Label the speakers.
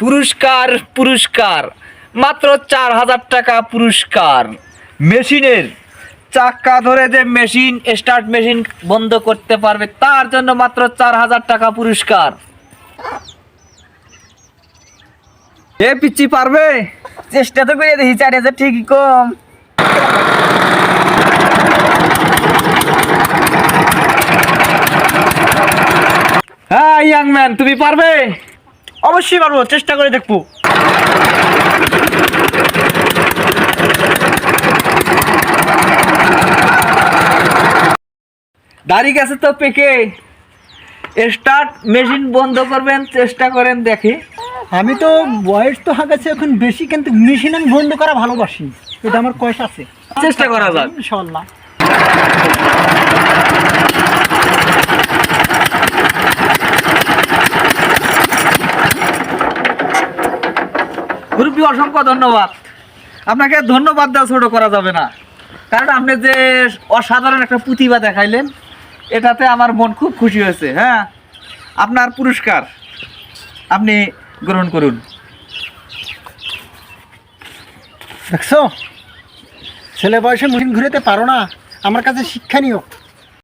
Speaker 1: পুরস্কার পুরস্কার মাত্র 4,000 টাকা পুরস্কার। মেশিনের চাকা ধরে যে মেশিন স্টার্ট মেশিন বন্ধ করতে পারবে তার জন্য মাত্র 4,000 টাকা পুরস্কার। এ পিচ্ছি পারবে?
Speaker 2: চেষ্টা তো করে দেখি, 4,000 ঠিকই কম।
Speaker 1: হ্যাঁ ইয়াং ম্যান, তুমি পারবে?
Speaker 2: অবশ্যই পারবো, চেষ্টা করে দেখবো।
Speaker 1: দাড়ি গেছে তো পেকে, স্টার্ট মেশিন বন্ধ করবেন, চেষ্টা করেন দেখি।
Speaker 3: আমি তো বয়স তো হাগাছে এখন বেশি, কিন্তু মেশিন আমি বন্ধ করা ভালোবাসি, এটা আমার কয়েস আছে।
Speaker 1: চেষ্টা করা যাক
Speaker 3: ইনশাআল্লাহ।
Speaker 1: মুরব্বী অসংখ্য ধন্যবাদ। আপনাকে ধন্যবাদ দেওয়া ছোট করা যাবে না, কারণ আপনি যে অসাধারণ একটা প্রতিভা দেখাইলেন এটাতে আমার মন খুব খুশি হয়েছে। হ্যাঁ, আপনার পুরস্কার আপনি গ্রহণ করুন।
Speaker 3: দেখছো, ছেলে বয়সে মেশিন ঘুরাতে পারো না, আমার কাছে শিক্ষা নিও।